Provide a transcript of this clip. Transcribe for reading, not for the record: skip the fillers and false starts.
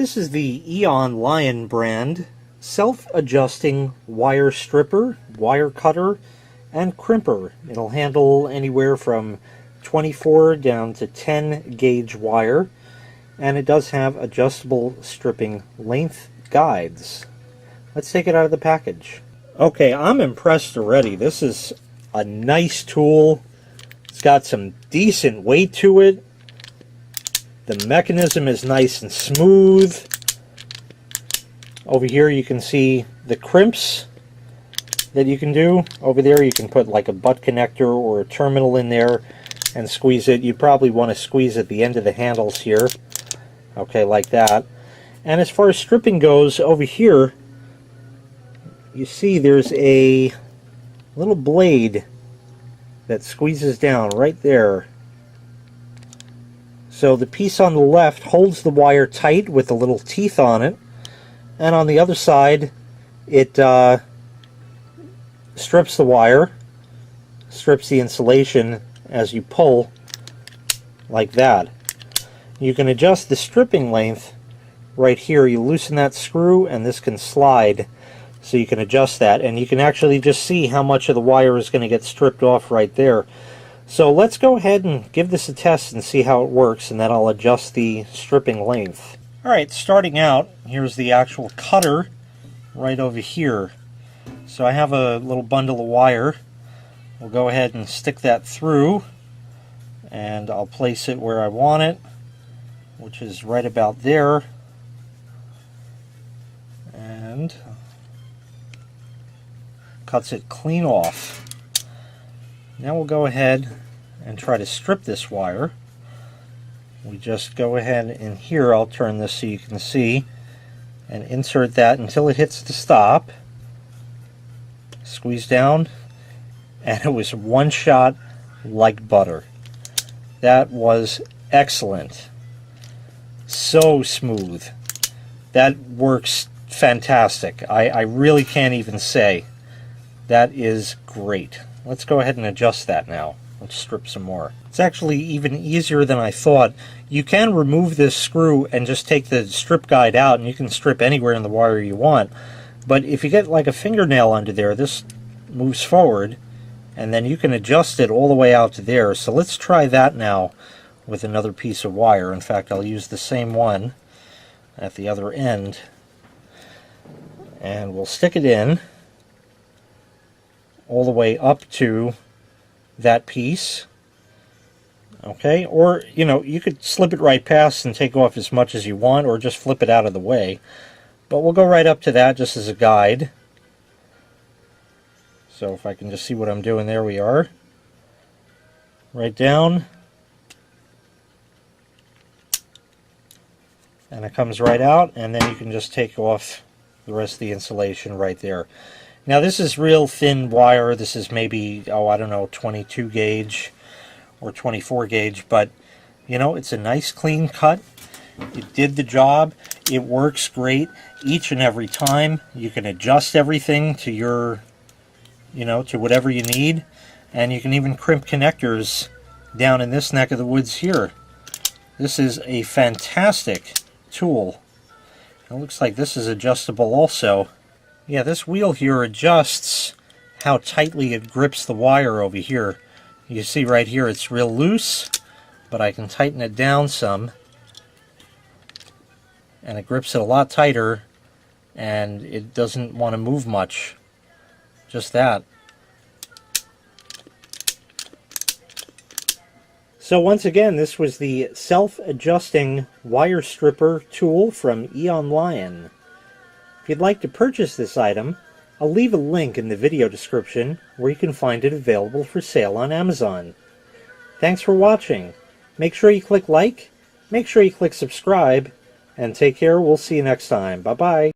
This is the EONLION brand self-adjusting wire stripper, wire cutter, and crimper. It'll handle anywhere from 24 down to 10 gauge wire, and it does have adjustable stripping length guides. Let's take it out of the package. Okay, I'm impressed already. This is a nice tool. It's got some decent weight to it. The mechanism is nice and smooth. Over here you can see the crimps that you can do. Over there you can put like a butt connector or a terminal in there and squeeze it. You probably want to squeeze at the end of the handles here. Okay, like that. And as far as stripping goes, over here you see there's a little blade that squeezes down right there. So the piece on the left holds the wire tight with the little teeth on it, and on the other side it strips the wire, strips the insulation as you pull, like that. You can adjust the stripping length right here. You loosen that screw and this can slide, so you can adjust that, and you can actually just see how much of the wire is going to get stripped off right there. So let's go ahead and give this a test and see how it works, and then I'll adjust the stripping length. Alright, starting out, here's the actual cutter right over here. So I have a little bundle of wire. We'll go ahead and stick that through, and I'll place it where I want it, which is right about there. And cuts it clean off. Now we'll go ahead and try to strip this wire. We just go ahead and here, I'll turn this so you can see, and insert that until it hits the stop. Squeeze down, and it was one shot like butter. That was excellent. So smooth. That works fantastic. I really can't even say. That is great. Let's go ahead and adjust that now. Let's strip some more. It's actually even easier than I thought. You can remove this screw and just take the strip guide out, and you can strip anywhere in the wire you want. But if you get like a fingernail under there, this moves forward, and then you can adjust it all the way out to there. So let's try that now with another piece of wire. In fact, I'll use the same one at the other end, and we'll stick it in all the way up to that piece. Okay, or you know, you could slip it right past and take off as much as you want, or just flip it out of the way. But we'll go right up to that just as a guide. So if I can just see what I'm doing, there we are. Right down. And it comes right out, and then you can just take off the rest of the insulation right there. Now this is real thin wire. This is maybe, oh, I don't know, 22 gauge or 24 gauge, but you know, it's a nice clean cut. It did the job. It works great each and every time. You can adjust everything to your, you know, to whatever you need, and you can even crimp connectors down in this neck of the woods here. This is a fantastic tool. It looks like this is adjustable also. Yeah, this wheel here adjusts how tightly it grips the wire over here. You see right here it's real loose, but I can tighten it down some, and it grips it a lot tighter, and it doesn't want to move much. Just that. So once again, this was the self-adjusting wire stripper tool from EONLION. If you'd like to purchase this item, I'll leave a link in the video description where you can find it available for sale on Amazon. Thanks for watching. Make sure you click like, make sure you click subscribe, and take care. We'll see you next time. Bye-bye.